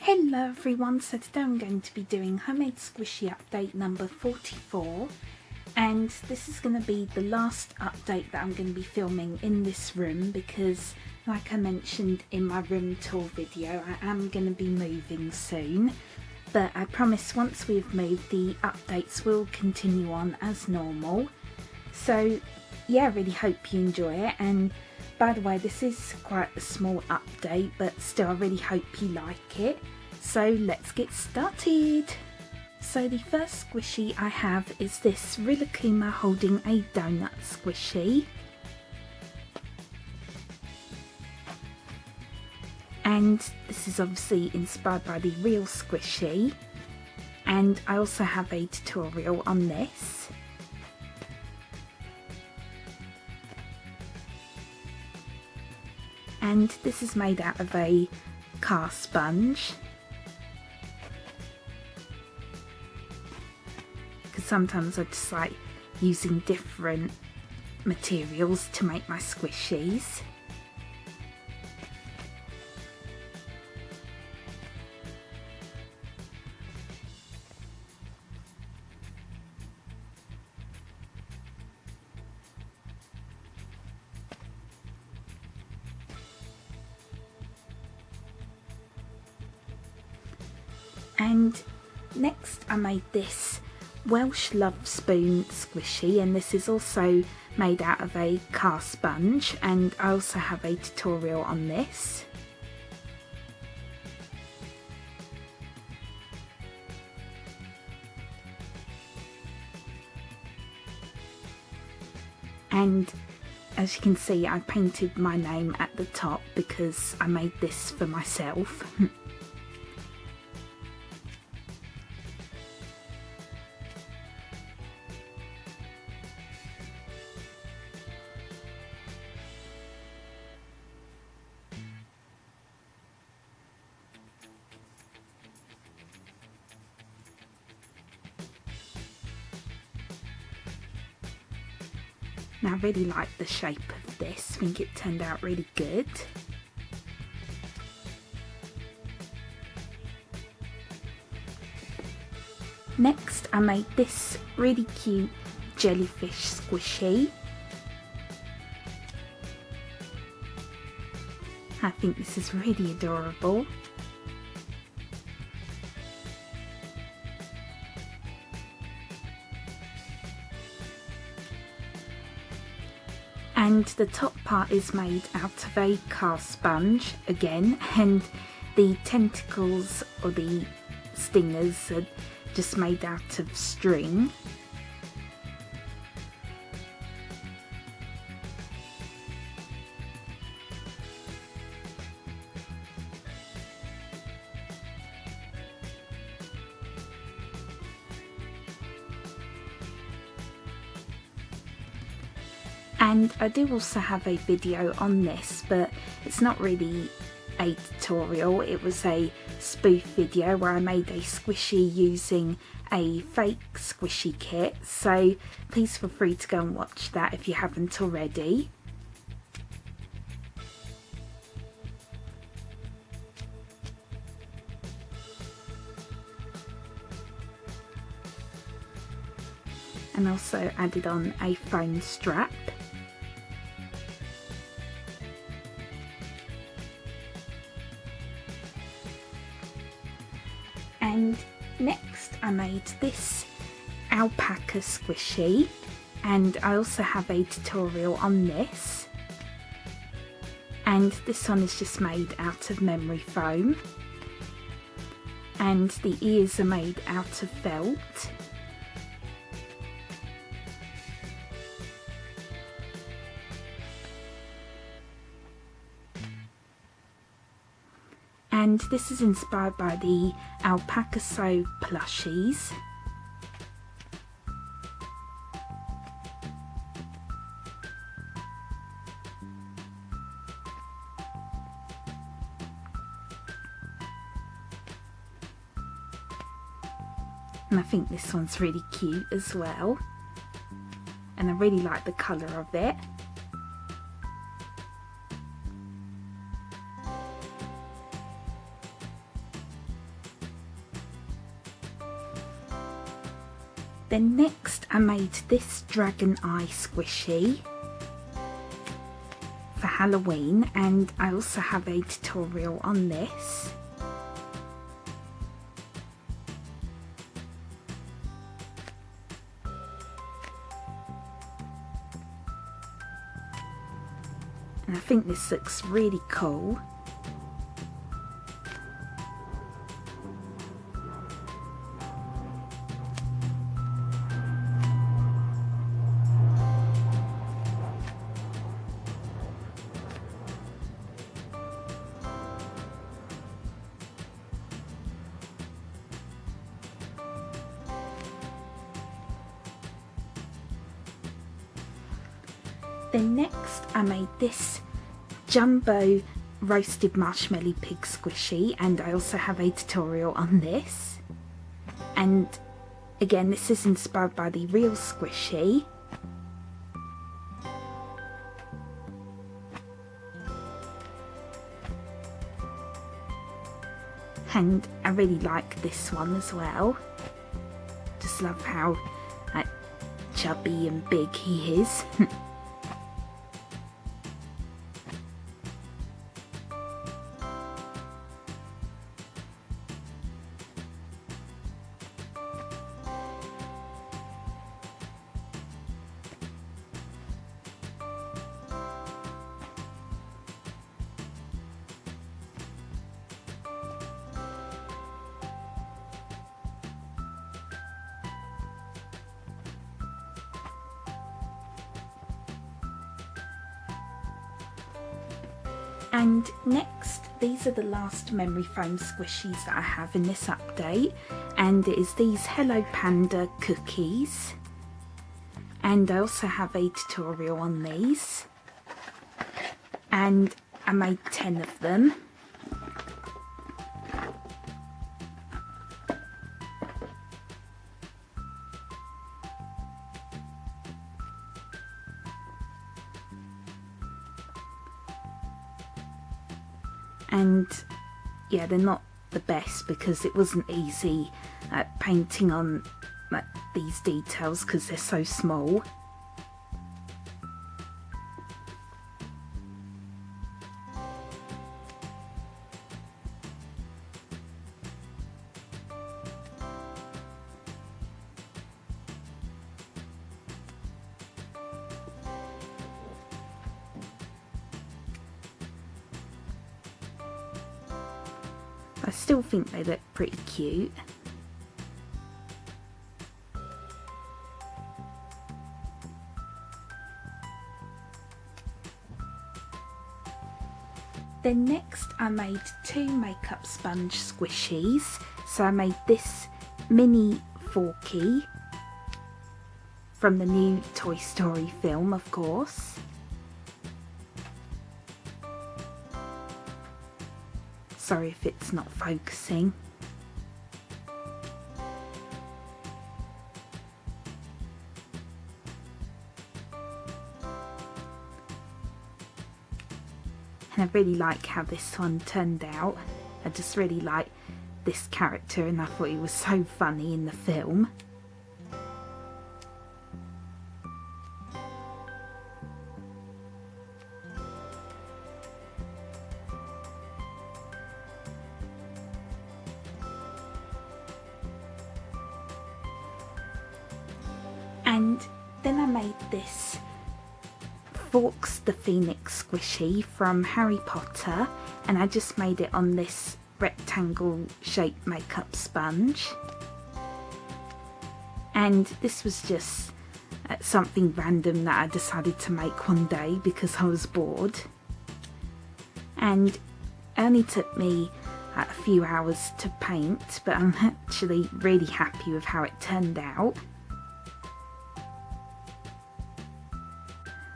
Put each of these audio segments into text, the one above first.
Hello everyone, so today I'm going to be doing homemade squishy update number 44, and this is going to be the last update that I'm going to be filming in this room because, like I mentioned in my room tour video, I am going to be moving soon, but I promise once we've moved the updates will continue on as normal. So yeah, I really hope you enjoy it, and by the way, this is quite a small update, but still I really hope you like it. So let's get started. So the first squishy I have is this Rilakkuma holding a donut squishy. And this is obviously inspired by the real squishy. And I also have a tutorial on this. And this is made out of a car sponge, because sometimes I just like using different materials to make my squishies. And next I made this Welsh love spoon squishy, and this is also made out of a car sponge, and I also have a tutorial on this. And as you can see, I painted my name at the top because I made this for myself. Now I really like the shape of this, I think it turned out really good. Next I made this really cute jellyfish squishy. I think this is really adorable. And the top part is made out of a car sponge again, and the tentacles or the stingers are just made out of string. And I do also have a video on this, but it's not really a tutorial, it was a spoof video where I made a squishy using a fake squishy kit, so please feel free to go and watch that if you haven't already. And also added on a foam strap. And next I made this alpaca squishy, and I also have a tutorial on this. And this one is just made out of memory foam, and the ears are made out of felt. And this is inspired by the Alpaca plushies. And I think this one's really cute as well. And I really like the colour of it. Then next I made this dragon eye squishy for Halloween, and I also have a tutorial on this. And I think this looks really cool. Then next I made this jumbo roasted marshmallow pig squishy, and I also have a tutorial on this. And again, this is inspired by the real squishy. And I really like this one as well. Just love how chubby and big he is. And next, these are the last memory foam squishies that I have in this update, and it is these Hello Panda cookies, and I also have a tutorial on these, and I made 10 of them. And yeah, they're not the best because it wasn't easy painting on these details because they're so small. I still think they look pretty cute. Then next I made 2 makeup sponge squishies. So I made this mini Forky from the new Toy Story film, of course. Sorry if it's not focusing. And I really like how this one turned out. I just really like this character and I thought he was so funny in the film. And then I made this Fawkes the Phoenix squishy from Harry Potter, and I just made it on this rectangle shaped makeup sponge. And this was just something random that I decided to make one day because I was bored. And it only took me a few hours to paint, but I'm actually really happy with how it turned out.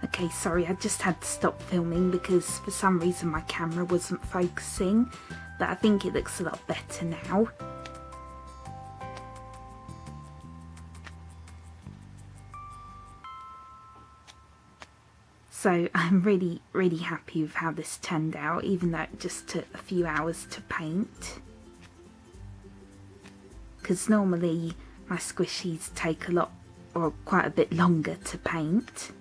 Okay, sorry, I just had to stop filming because for some reason my camera wasn't focusing, but I think it looks a lot better now. So I'm really happy with how this turned out, even though it just took a few hours to paint. Because normally my squishies take a lot or quite a bit longer to paint.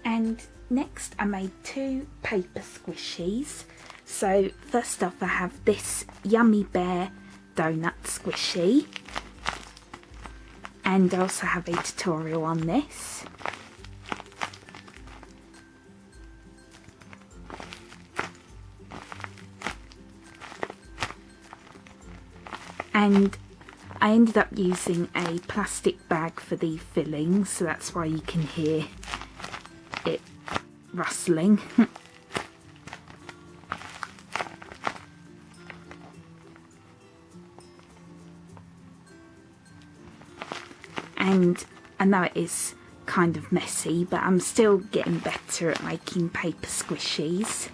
And next I made 2 paper squishies. So first off I have this Yummy Bear donut squishy, and I also have a tutorial on this. And I ended up using a plastic bag for the filling, so that's why you can hear it rustling. And I know it is kind of messy, but I'm still getting better at making paper squishies.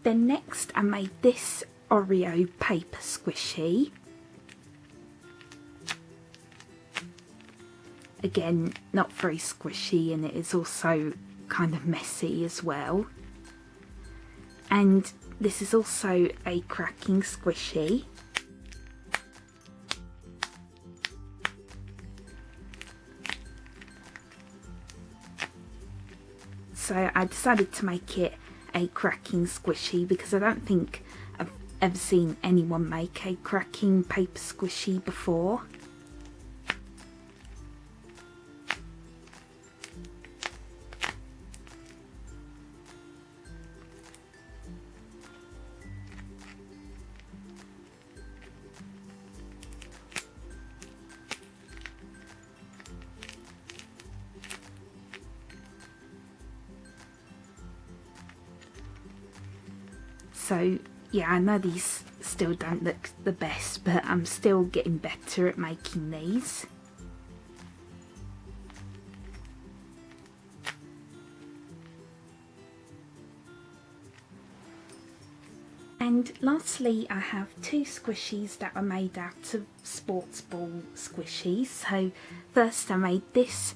Then next I made this Oreo paper squishy. Again, not very squishy, and it is also kind of messy as well. And this is also a cracking squishy. So I decided to make it a cracking squishy because I don't think I've ever seen anyone make a cracking paper squishy before. So yeah, I know these still don't look the best, but I'm still getting better at making these. And lastly, I have 2 squishies that are made out of sports ball squishies. So first I made this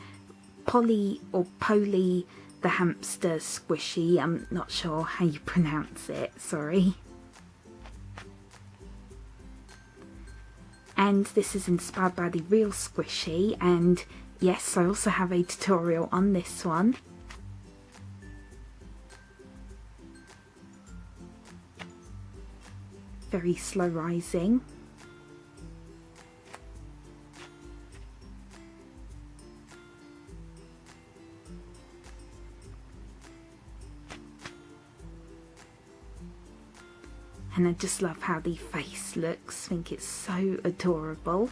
Polly or Polly the hamster squishy. I'm not sure how you pronounce it, sorry. And this is inspired by the real squishy, and yes, I also have a tutorial on this one. Very slow rising. And I just love how the face looks. I think it's so adorable.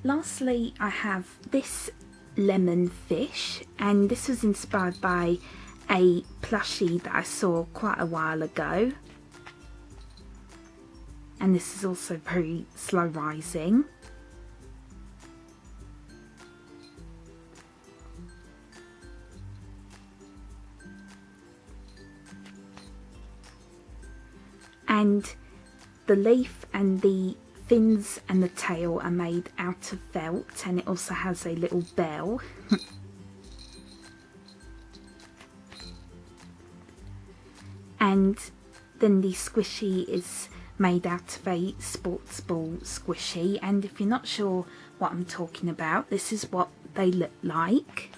Lastly, I have this lemon fish, and this was inspired by a plushie that I saw quite a while ago. And this is also very slow rising. And the leaf and the fins and the tail are made out of felt, and it also has a little bell. And then the squishy is made out of a sports ball squishy, and if you're not sure what I'm talking about, this is what they look like.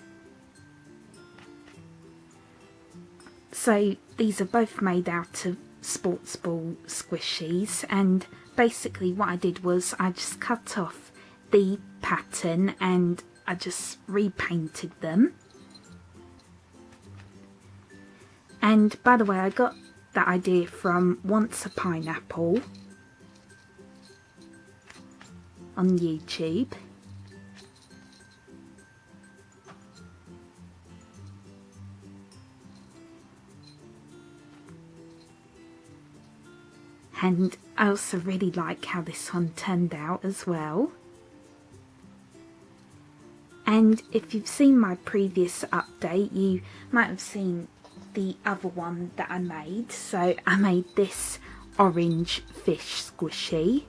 So these are both made out of sports ball squishies, and basically what I did was I just cut off the pattern and I just repainted them. And by the way, I got that idea from Once a Pineapple on YouTube. And I also really like how this one turned out as well. And if you've seen my previous update, you might have seen the other one that I made. So I made this orange fish squishy.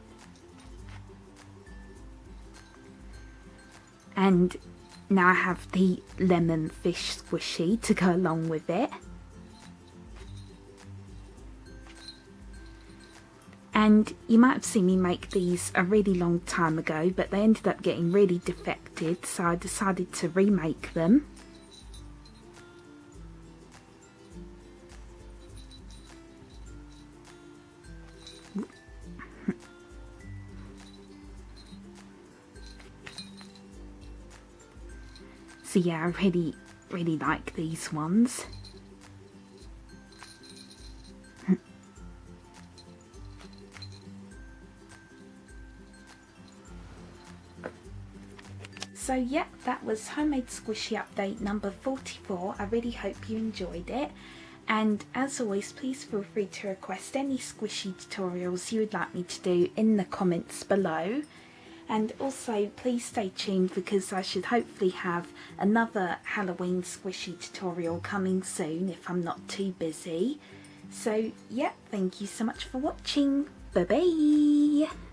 And now I have the lemon fish squishy to go along with it. And you might have seen me make these a really long time ago, but they ended up getting really defected, so I decided to remake them. So yeah, I really like these ones. So yeah, that was Homemade Squishy Update number 44. I really hope you enjoyed it. And as always, please feel free to request any squishy tutorials you would like me to do in the comments below. And also, please stay tuned because I should hopefully have another Halloween squishy tutorial coming soon if I'm not too busy. So yeah, thank you so much for watching. Bye bye!